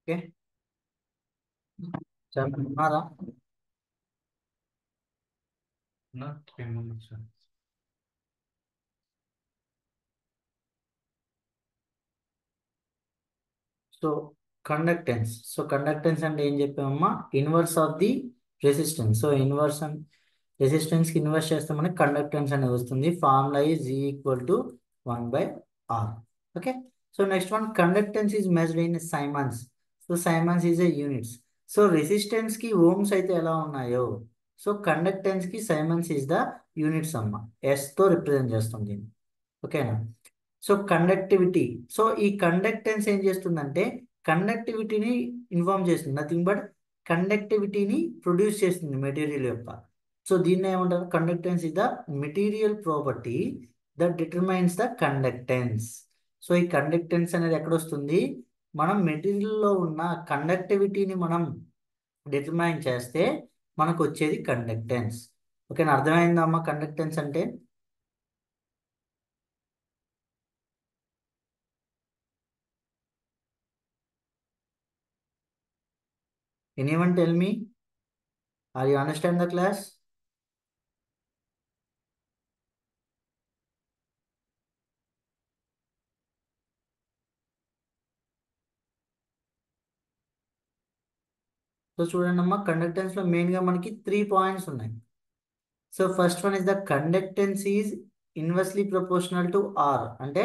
Okay, చెప్పంటున్నారా? So conductance అంటే ఏం చెప్పామమ్మా? Inverse of the resistance. So resistance కి ఇన్వర్స్ చేస్తే మనకి కండక్టెన్స్ అనేది వస్తుంది. Formula is G equal to 1/R. Okay, so next one, conductance is measured in siemens. So siemens is a units. So resistance కి ohms అయితే ఎలా ఉన్నాయో, so conductance కి సైమన్స్ ఈజ్ ద యూనిట్స్ అమ్మ. ఎస్ తో represent చేస్తుంది దీన్ని. ఓకేనా? సో కండక్టివిటీ, సో ఈ కండక్టెన్స్ ఏం చేస్తుందంటే కండక్టివిటీని ఇన్ఫార్మ్ చేస్తుంది. నథింగ్ బట్ కండక్టివిటీని ప్రొడ్యూస్ చేస్తుంది మెటీరియల్ యొక్క. సో దీన్ని ఏమంటారు? Conductance is the material property that determines the conductance. So ఈ కండక్టెన్స్ అనేది ఎక్కడ వస్తుంది? మనం మెటీరియల్లో ఉన్న కండక్టివిటీని మనం డిటర్మైన్ చేస్తే మనకు వచ్చేది కండక్టెన్స్. ఓకేనా? అర్థమైందమ్మా కండక్టెన్స్ అంటే? Anyone tell me, are you understand the class? So చూడండి అమ్మా, కండక్టెన్స్ లో మెయిన్ గా మనకి 3 పాయింట్స్ ఉన్నాయి. So first one is the conductance is inversely proportional to R, అంటే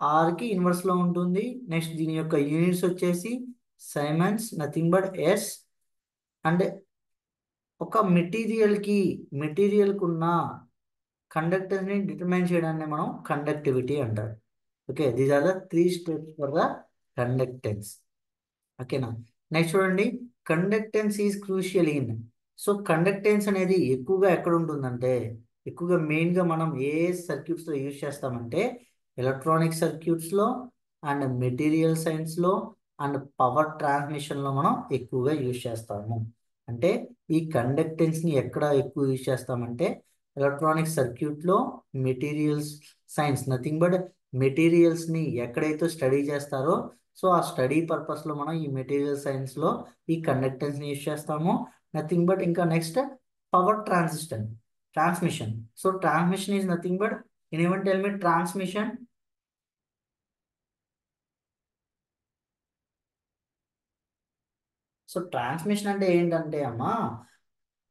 ఆర్ కి ఇన్వర్స్ లో ఉంటుంది. నెక్స్ట్ దీని యొక్క యూనిట్స్ వచ్చేసి siemens, nothing but S. And ఒక మెటీరియల్ కు ఉన్న కండక్టెన్స్ ని డిటర్మైన్ చేయడాన్ని మనం కండక్టివిటీ అంటారు. Okay, these are the 3 steps for the conductance. ఓకేనా? నెక్స్ట్ చూడండి, conductance is crucial in. So conductance అనేది ఎక్కువగా ఎక్కడ ఉంటుందంటే, ఎక్కువగా మెయిన్గా మనం ఏ సర్క్యూట్స్లో యూజ్ చేస్తామంటే ఎలక్ట్రానిక్ సర్క్యూట్స్లో అండ్ మెటీరియల్ సైన్స్లో అండ్ పవర్ ట్రాన్స్మిషన్లో మనం ఎక్కువగా యూజ్ చేస్తాము. అంటే ఈ కండక్టెన్స్ని ఎక్కడ ఎక్కువ యూజ్ చేస్తామంటే ఎలక్ట్రానిక్ సర్క్యూట్లో, మెటీరియల్స్ సైన్స్, నథింగ్ బట్ మెటీరియల్స్ని ఎక్కడైతే స్టడీ చేస్తారో, సో ఆ స్టడీ పర్పస్లో మనం ఈ మెటీరియల్ సైన్స్లో ఈ కండక్టెన్స్ని యూజ్ చేస్తాము. నథింగ్ బట్ ఇంకా next power transmission. So transmission is nothing but, anyone tell me transmission? So transmission అంటే ఏంటంటే అమ్మా,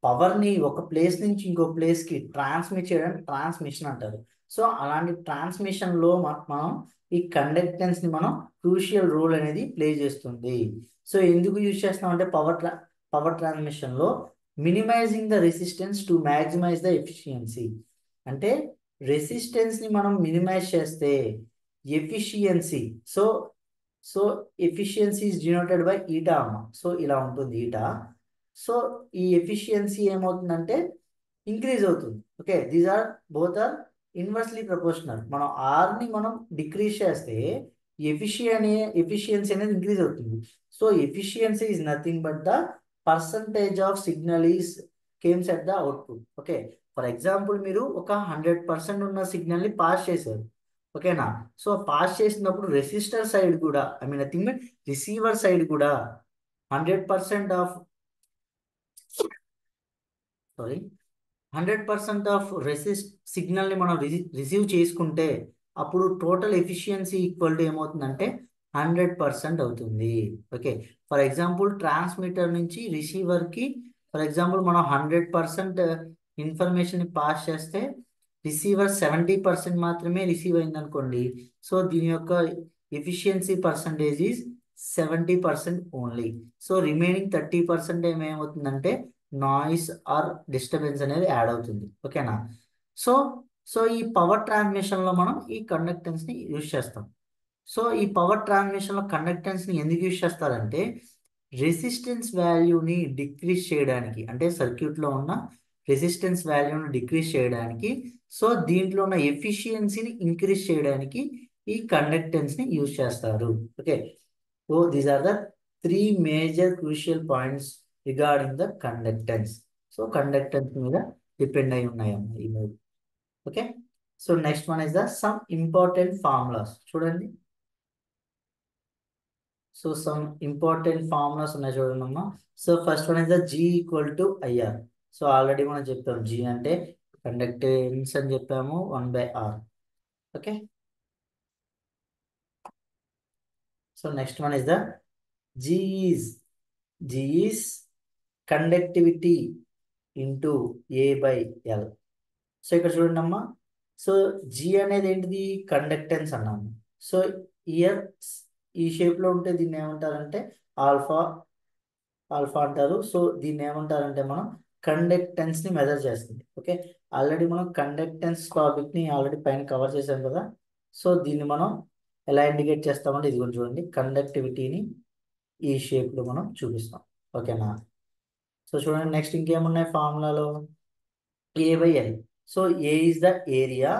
పవర్ని ఒక ప్లేస్ నుంచి ఇంకో ప్లేస్కి ట్రాన్స్మిట్ చేయడం ట్రాన్స్మిషన్ అంటారు. సో అలాంటి ట్రాన్స్మిషన్లో మనం ఈ కండక్టెన్స్ని మనం క్రూషియల్ రోల్ అనేది ప్లే చేస్తుంది. సో ఎందుకు యూజ్ చేస్తాం అంటే పవర్ ట్రాన్స్మిషన్లో minimising the resistance to maximise the efficiency. అంటే రెసిస్టెన్స్ని మనం మినిమైజ్ చేస్తే efficiency, so so efficiency is denoted by eta అమ్మ. సో ఇలా ఉంటుంది ఈటా. సో ఈ ఎఫిషియన్సీ ఏమవుతుందంటే ఇంక్రీజ్ అవుతుంది. Okay, these are both are inversely proportional. మనం ఆర్ని మనం డిక్రీజ్ చేస్తే ఎఫిషియన్సీ అనేది ఇంక్రీజ్ అవుతుంది. So efficiency is nothing but the percentage of signal is comes at the output. Okay, for example మీరు ఒక 100% ఉన్న సిగ్నల్ని పాస్ చేశారు. ఓకేనా? సో పాస్ చేసినప్పుడు రెసిస్టర్ సైడ్ కూడా, I mean nothing but receiver side కూడా 100% ఆఫ్, సారీ, 100% ఆఫ్ సిగ్నల్ని మనం రిసీవ్ చేసుకుంటే అప్పుడు టోటల్ ఎఫిషియన్సీ ఈక్వల్ టు ఏమవుతుందంటే 100% అవుతుంది. ఓకే, ఫర్ ఎగ్జాంపుల్ ట్రాన్స్మిటర్ నుంచి రిసీవర్కి, ఫర్ ఎగ్జాంపుల్ మనం 100% ఇన్ఫర్మేషన్ పాస్ చేస్తే రిసీవర్ 70% మాత్రమే రిసీవ్ అయింది అనుకోండి. సో దీని యొక్క efficiency percentage is 70% only. So remaining 30% ఏమవుతుందంటే నాయిస్ ఆర్ డిస్టర్బెన్స్ అనేది యాడ్ అవుతుంది. ఓకేనా? సో సో ఈ పవర్ ట్రాన్స్మిషన్లో మనం ఈ కండక్టెన్స్ని యూజ్ చేస్తాం. సో ఈ పవర్ ట్రాన్స్మిషన్లో కండక్టెన్స్ని ఎందుకు యూజ్ చేస్తారంటే రెసిస్టెన్స్ వాల్యూని డిక్రీజ్ చేయడానికి, అంటే సర్క్యూట్లో ఉన్న రెసిస్టెన్స్ వాల్యూని డిక్రీజ్ చేయడానికి, సో దీంట్లో ఉన్న ఎఫిషియన్సీని ఇంక్రీజ్ చేయడానికి ఈ కండక్టెన్స్ని యూజ్ చేస్తారు. Okay, so these are the 3 major crucial points regarding the conductance. So conductance మీద డిపెండ్ అయి ఉన్నాయమ్మా ఈ మూడు. Okay, so next one is the some important formulas. చూడండి, సో సమ్ ఇంపార్టెంట్ ఫార్ములాస్ ఉన్నాయి చూడండి అమ్మా. So first one is the G equal to IR. So already మనం చెప్పాము జీ అంటే కండక్టెన్స్ అని చెప్పాము 1/r. Okay. So next one is the G is G is conductivity into A/L. So ఇక్కడ చూడండి అమ్మా. సో జీ అనేది ఏంటిది కండక్టెన్స్ అన్నాము. సో ఇయర్ ఈ షేప్ లో ఉంటే దీన్ని ఏమంటారంటే ఆల్ఫా ఆల్ఫా అంటారు. సో దీన్ని ఏమంటారంటే మనం కండక్టెన్స్ ని మెజర్ చేస్తుంది. ఓకే. ఆల్రెడీ మనం కండక్టెన్స్ టాపిక్ ని ఆల్రెడీ పైన కవర్ చేసాం కదా. సో దీన్ని మనం ఎలా ఇండికేట్ చేస్తామంటే ఇది కొంచెం చూడండి, కండక్టివిటీని ఈ షేప్ లో మనం చూపిస్తాం. ఓకేనా. సో చూడండి నెక్స్ట్ ఇంకేమున్నాయి ఫార్ములాలో A/L. సో A is the area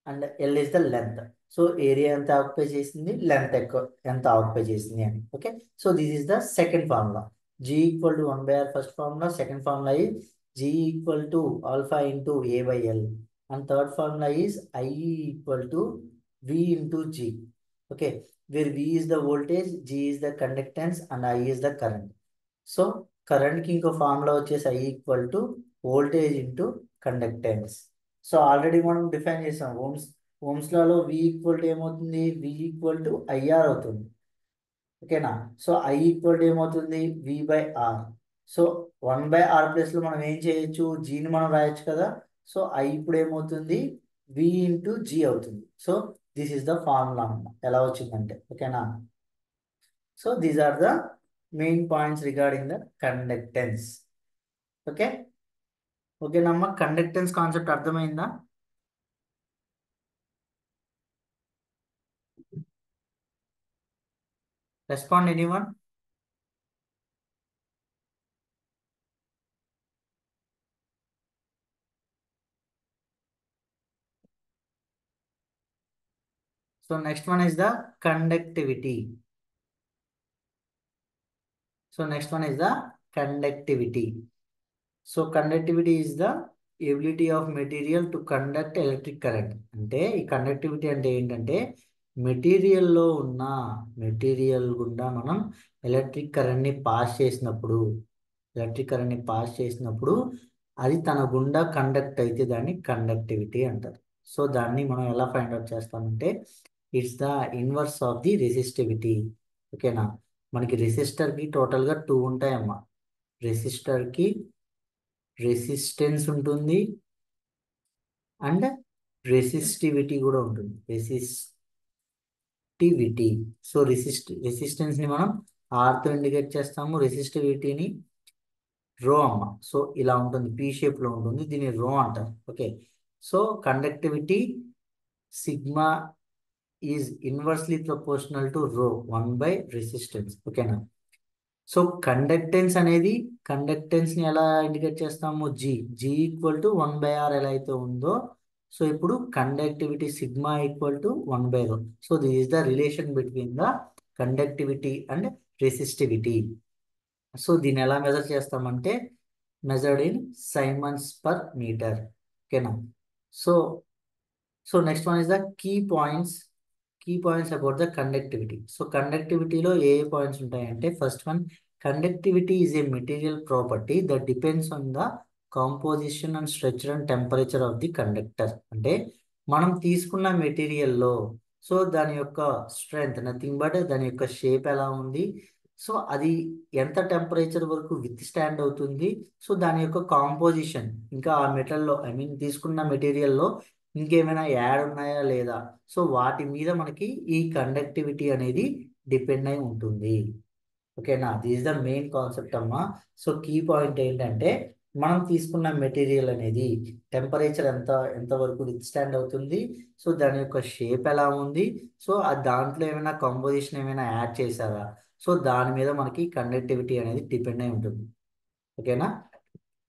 and L is the length. So area ఎంత ఆక్యుపై చేసింది, లెంత్ ఎంత ఆక్యుపై చేసింది అని. Okay. So this is the second formula. G equal to 1/r first formula. Second formula is G equal to alpha into A/L. And third formula is I equal to V into G. Okay. Where V is the voltage, G is the conductance and I is the current. So కరెంట్కి ఇంకో formula వచ్చేసి I equal to voltage into conductance. So already మనం define చేసాం Ohm's లాలో V equal to ఏమవుతుంది, V equal to IR అవుతుంది. ఓకేనా. So I equal to ఏమవుతుంది V/R. సో 1/R ప్లేస్లో మనం ఏం చేయొచ్చు, జీని మనం రాయొచ్చు కదా. సో I ఇప్పుడు ఏమవుతుంది V ఇంటూ G అవుతుంది. So this is the formula ఎలా వచ్చిందంటే. ఓకేనా. So these are the main points regarding the conductance. Okay. ఓకేనమ్మా. కండక్టెన్స్ కాన్సెప్ట్ అర్థమైందా? Respond anyone. So next one is the conductivity. So next one is the conductivity. So conductivity is the ability of material to conduct electric current. అంటే ఈ conductivity అంటే ఏంటంటే మెటీరియల్లో ఉన్న material గుండా మనం electric కరెంట్ని పాస్ చేసినప్పుడు అది తన గుండా కండక్ట్ అయితే దాన్ని కండక్టివిటీ అంటారు. సో దాన్ని మనం ఎలా ఫైండ్ అవుట్ చేస్తామంటే it's the inverse of the resistivity. ఓకేనా. మనకి రెసిస్టర్కి టోటల్గా 2 ఉంటాయమ్మా. రెసిస్టర్కి రెసిస్టెన్స్ ఉంటుంది అండ్ రెసిస్టివిటీ కూడా ఉంటుంది. రెసిస్టివిటీ. సో రెసిస్టెన్స్ని మనం ఆర్తో ఇండికేట్ చేస్తాము, రెసిస్టివిటీని రో అమ్మ. సో ఇలా ఉంటుంది, పీ షేప్లో ఉంటుంది, దీన్ని రో అంటారు. Okay. So conductivity sigma is inversely proportional to రో 1/రెసిస్టెన్స్. ఓకేనా. సో కండక్టెన్స్ని ఎలా ఇండికేట్ చేస్తాము, జీ ఈక్వల్ టు 1/r ఎలా అయితే ఉందో. సో ఇప్పుడు conductivity sigma equal to 1/ρ. So this is the relation between the conductivity and resistivity. So దీన్ని ఎలా మెజర్ చేస్తామంటే measured in siemens per metre. ఓకేనా. So so next one is the key points about the conductivity. So కండక్టివిటీలో ఏ points ఉంటాయంటే first one, conductivity is a material property that depends on the composition and structure and temperature of the conductor. అంటే మనం తీసుకున్న మెటీరియల్లో so దాని యొక్క strength nothing but దాని యొక్క షేప్ ఎలా ఉంది, సో అది ఎంత టెంపరేచర్ వరకు విత్ స్టాండ్ అవుతుంది, సో దాని యొక్క కాంపోజిషన్, ఇంకా ఆ మెటల్లో తీసుకున్న మెటీరియల్లో ఇంకేమైనా యాడ్ ఉన్నాయా లేదా, సో వాటి మీద మనకి ఈ కండక్టివిటీ అనేది డిపెండ్ అయి ఉంటుంది. ఓకేనా. దిస్ ద మెయిన్ కాన్సెప్ట్ అమ్మా. సో కీ పాయింట్ ఏంటంటే మనం తీసుకున్న మెటీరియల్ అనేది టెంపరేచర్ ఎంత వరకు విత్ స్టాండ్ అవుతుంది, సో దాని యొక్క షేప్ ఎలా ఉంది, సో దాంట్లో ఏమైనా కాంపోజిషన్ ఏమైనా యాడ్ చేశారా, సో దాని మీద మనకి కండక్టివిటీ అనేది డిపెండ్ అయి ఉంటుంది. ఓకేనా.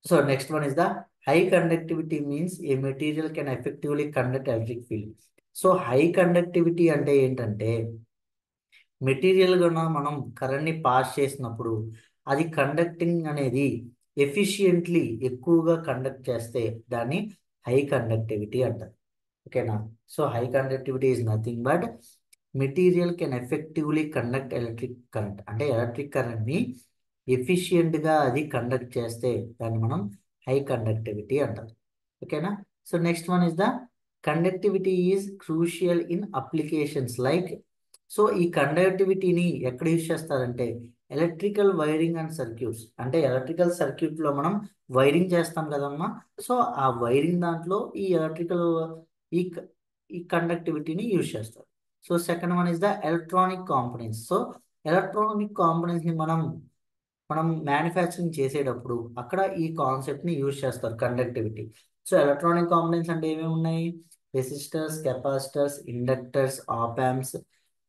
So next one is the high conductivity means A material can effectively conduct electric field. So high conductivity అంటే ఏంటంటే మెటీరియల్ కన్నా మనం కరెంట్ని పాస్ చేసినప్పుడు అది కండక్టింగ్ అనేది ఎఫిషియెంట్లీ ఎక్కువగా కండక్ట్ చేస్తే దాన్ని హై కండక్టివిటీ అంటారు. ఓకేనా. So high conductivity is nothing but material can effectively conduct electric current, అంటే ఎలక్ట్రిక్ కరెంట్ని ఎఫిషియెంట్గా అది కండక్ట్ చేస్తే దాన్ని మనం హై కండక్టివిటీ అంటారు. ఓకేనా. So next one is the conductivity is crucial in applications like. So ఈ కండక్టివిటీని ఎక్కడ యూజ్ చేస్తారంటే ఎలక్ట్రికల్ వైరింగ్ అండ్ సర్క్యూట్స్, అంటే ఎలక్ట్రికల్ సర్క్యూట్లో మనం వైరింగ్ చేస్తాం కదమ్మా. సో ఆ వైరింగ్ దాంట్లో ఈ ఎలక్ట్రికల్ ఈ ఈ కండక్టివిటీని యూజ్ చేస్తారు. So second one is the electronic components. So electronic కాంపోనెంట్స్ని మనం మనం మ్యానుఫ్యాక్చరింగ్ చేసేటప్పుడు అక్కడ ఈ కాన్సెప్ట్ని యూజ్ చేస్తారు, కండక్టివిటీ. సో ఎలక్ట్రానిక్ కాంపోనెంట్స్ అంటే ఏమేమి ఉన్నాయి? Resistors, capacitors, inductors, op amps,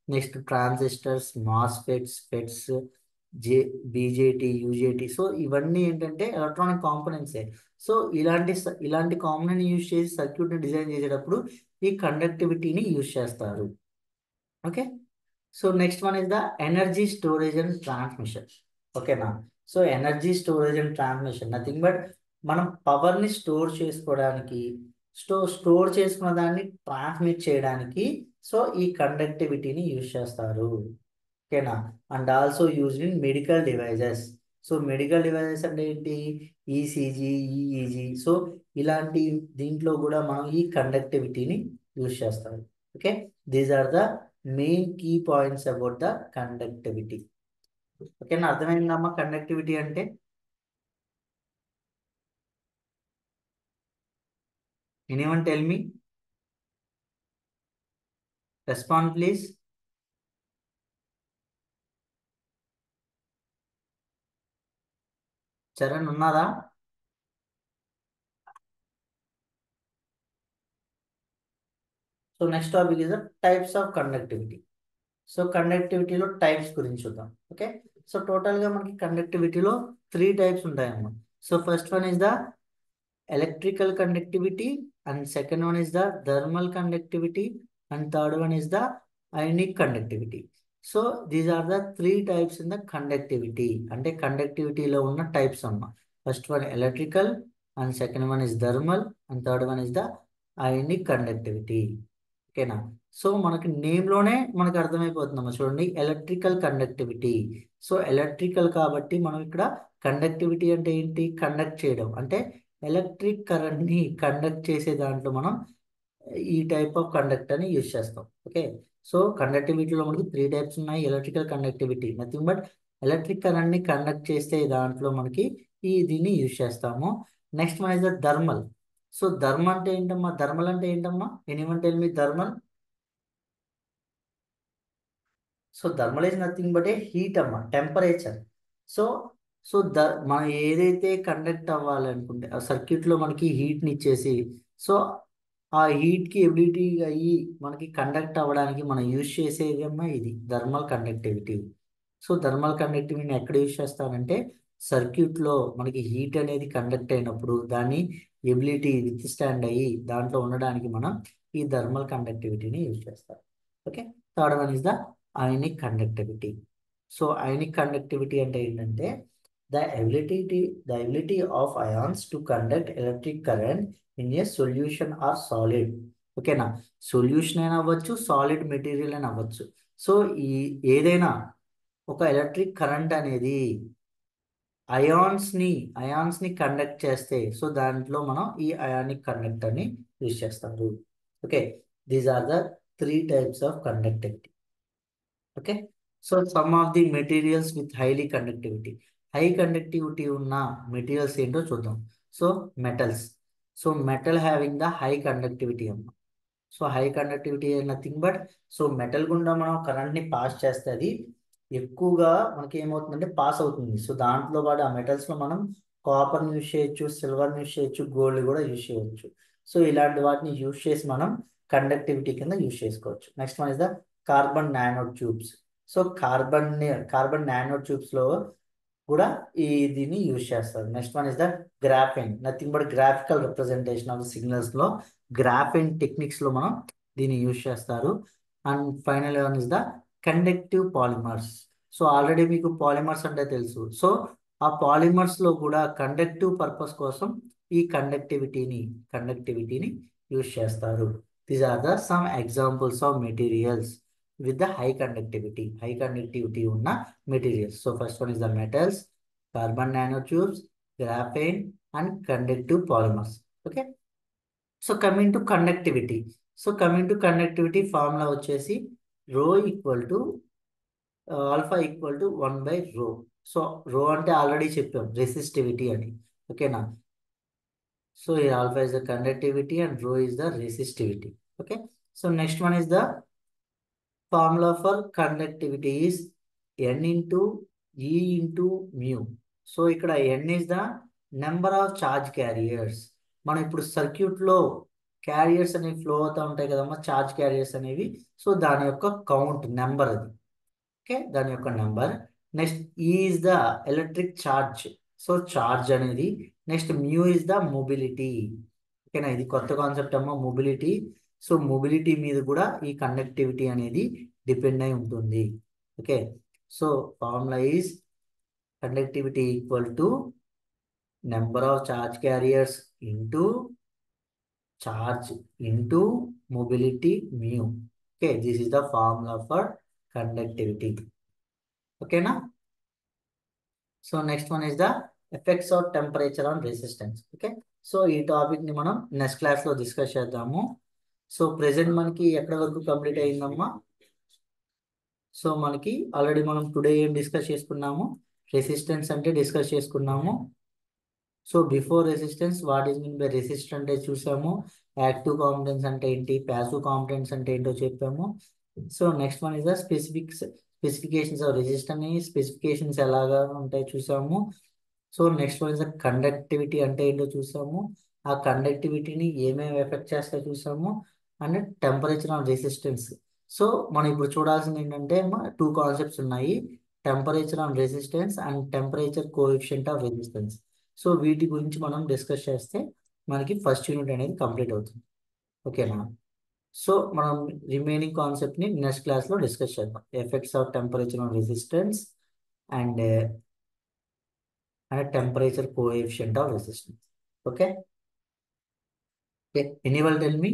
next transistors, MOSFETs, FETs, J BJT, UJT. So ఇవన్నీ ఏంటంటే ఎలక్ట్రానిక్ కాంపోనెంట్సే. సో ఇలాంటి కాంపోనెంట్ యూజ్ చేసి సర్క్యూట్ని డిజైన్ చేసేటప్పుడు ఈ కండక్టివిటీని యూజ్ చేస్తారు. Okay. So next one is the energy storage and transmission. ఓకేనా. So energy storage and transmission nothing but మనం పవర్ని స్టోర్ చేసుకోవడానికి, స్టోర్ చేసుకున్న దాన్ని ట్రాన్స్మిట్ చేయడానికి సో ఈ కండక్టివిటీని యూజ్ చేస్తారు. ఓకేనా. And also used in medical devices. So medical devices అంటే ఏంటి? ECG, EEG. సో ఇలాంటి దీంట్లో కూడా మనం ఈ కండక్టివిటీని యూజ్ చేస్తాం. Okay. These are the main key points about the conductivity. ఓకేనా. అర్థమైందమ్మా కండక్టివిటీ అంటే? Anyone tell me, respond please. Charan ఉన్నారా? So next topic is the types of conductivity. So కండక్టివిటీలో టైప్స్ గురించి చూద్దాం. ఓకే. సో టోటల్గా మనకి కండక్టివిటీలో 3 టైప్స్ ఉంటాయన్నమాట. So first one is the electrical conductivity, and second one is the thermal conductivity, and third one is the ionic conductivity. So these are the 3 types in the conductivity. అంటే conductivity లో ఉన్న types అమ్మా. First one electrical, and second one is thermal, and third one is the ionic conductivity. ఓకేనా. So మనకి నేమ్లోనే మనకు అర్థమైపోతుందమ్మా. చూడండి, electrical conductivity. So electrical కాబట్టి మనం ఇక్కడ కండక్టివిటీ అంటే ఏంటి? కండక్ట్ చేయడం, అంటే ఎలక్ట్రిక్ కరెంట్ని కండక్ట్ చేసే దాంట్లో మనం ఈ టైప్ ఆఫ్ కండక్టర్ని యూజ్ చేస్తాం. ఓకే. సో కండక్టివిటీలో మనకి 3 టైప్స్ ఉన్నాయి. Electrical conductivity nothing but electric కరెంట్ని కండక్ట్ చేస్తే దాంట్లో మనకి దీన్ని యూజ్ చేస్తాము. Next one is the thermal. So thermal అంటే ఏంటమ్మా? థర్మల్ అంటే ఏంటమ్మా? Anyone tell me thermal. So thermal is nothing but A heat అమ్మా, టెంపరేచర్. సో సో మనం ఏదైతే కండక్ట్ అవ్వాలనుకుంటే ఆ సర్క్యూట్లో మనకి హీట్ని ఇచ్చేసి, సో ఆ హీట్కి ఎబిలిటీ అయ్యి మనకి కండక్ట్ అవ్వడానికి మనం యూజ్ చేసేది అమ్మా ఇది థర్మల్ కండక్టివిటీ. సో థర్మల్ కండక్టివిటీని ఎక్కడ యూజ్ చేస్తానంటే సర్క్యూట్లో మనకి హీట్ అనేది కండక్ట్ అయినప్పుడు దాన్ని ఎబిలిటీ విత్ స్టాండ్ అయ్యి దాంట్లో ఉండడానికి మనం ఈ థర్మల్ కండక్టివిటీని యూజ్ చేస్తాం. Okay. Third one is the ionic conductivity. So ionic conductivity అంటే ఏంటంటే the ability of ions to conduct electric current in a solution or solid. ఓకేనా. సొల్యూషన్ అయినా అవ్వచ్చు, సాలిడ్ మెటీరియల్ అయినా అవ్వచ్చు. సో ఏదైనా ఒక ఎలక్ట్రిక్ కరెంట్ అనేది అయాన్స్ని కండక్ట్ చేస్తే సో దాంట్లో మనం ఈ అయానిక్ కండక్టర్ని యూజ్ చేస్తారు. Okay. These are the 3 types of conductivity. Okay. So some of the materials with highly conductivity. High conductivity ఉన్న మెటీరియల్స్ ఏంటో చూద్దాం. So metals. So metal having the high conductivity అమ్మ. So high conductivity nothing but so metal గుండా మనం కరెంట్ని pass చేస్తే అది ఎక్కువగా మనకి ఏమవుతుందంటే పాస్ అవుతుంది. సో దాంట్లో పాటు ఆ మెటల్స్లో మనం కాపర్ని యూజ్ చేయొచ్చు, సిల్వర్ని యూజ్ చేయొచ్చు, గోల్డ్ కూడా యూజ్ చేయవచ్చు. సో ఇలాంటి వాటిని యూజ్ చేసి మనం కండక్టివిటీ కింద యూజ్ చేసుకోవచ్చు. Next one is the carbon nano tubes. So carbon nano ట్యూబ్స్లో కూడా దీన్ని యూజ్ చేస్తారు. Next one is the graphene. Nothing but graphical representation of సిగ్నల్స్లో గ్రాఫైన్ టెక్నిక్స్లో మనం దీన్ని యూజ్ చేస్తారు. And final one is the conductive polymers. So already మీకు పాలిమర్స్ అంటే తెలుసు. సో ఆ పాలిమర్స్లో కూడా కండక్టివ్ పర్పస్ కోసం ఈ కండక్టివిటీని యూజ్ చేస్తారు. These are the some examples of materials with the high conductivity ఉన్న materials. So first one is the metals, carbon nanotubes, graphene, and conductive polymers. Okay. So coming to conductivity formula వచ్చేసి rho equal to alpha equal to 1 by rho. So rho అంటే already చెప్పాం resistivity అని. ఓకేనా. So here alpha is the conductivity and rho is the resistivity. Okay. So next one is the formula for conductivity is N into E into mu. So ఇక్కడ N is the number of charge carriers. మనం ఇప్పుడు circuit లో carriers అనేవి flow అవుతూ ఉంటాయి కదమ్మా, charge carriers అనేవి. So దాని యొక్క కౌంట్ నెంబర్ అది. ఓకే, దాని యొక్క నెంబర్. నెక్స్ట్ ఈ is the electric charge. So charge అనేది. Next mu is the mobility. ఓకేనా, ఇది కొత్త కాన్సెప్ట్ అమ్మా, మొబిలిటీ. సో మొబిలిటీ మీద కూడా ఈ కండక్టివిటీ అనేది డిపెండ్ అయి ఉంటుంది. Okay, so formula is conductivity equal to number of charge carriers into charge into mobility mu. Okay, this is the formula for conductivity. Okay, now. So next one is the effects of temperature on resistance. Okay, so ఈ topic ని మనం next class లో discuss చేద్దాము. So present మనకి ఎక్కడ వరకు complete అయిందమ్మా? So మనకి ఆల్రెడీ మనం టుడే ఏం డిస్కస్ చేసుకున్నాము? రెసిస్టెన్స్ అంటే డిస్కస్ చేసుకున్నాము. So before resistance what is mean by resistor అంటే చూసాము. యాక్టివ్ కాంపోనెంట్స్ అంటే ఏంటి, ప్యాసివ్ కాంపోనెంట్స్ అంటే ఏంటో చెప్పాము. So next one is the specifications of resistor అని స్పెసిఫికేషన్స్ ఎలాగా ఉంటాయి చూసాము. So next one is the conductivity అంటే ఏంటో చూసాము. ఆ కండక్టివిటీని ఏమేమి ఎఫెక్ట్ చేస్తాయో చూసాము. And temperature of resistance. So మనం ఇప్పుడు చూడాల్సింది ఏంటంటే టూ కాన్సెప్ట్స్ ఉన్నాయి, temperature on resistance and temperature coefficient of resistance. So వీటి గురించి మనం డిస్కస్ చేస్తే మనకి ఫస్ట్ యూనిట్ అనేది కంప్లీట్ అవుతుంది. ఓకేనా. సో మనం రిమైనింగ్ కాన్సెప్ట్ని నెక్స్ట్ క్లాస్లో డిస్కస్ చేద్దాం. Effects of temperature on resistance and temperature coefficient of resistance. Okay, anyone tell me.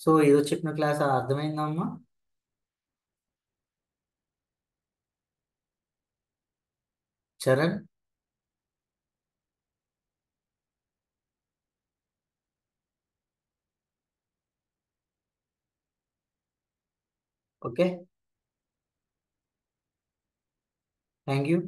So ఈరోజు చెప్పిన క్లాస్ అర్థమైందమ్మా? Charan, okay, thank you.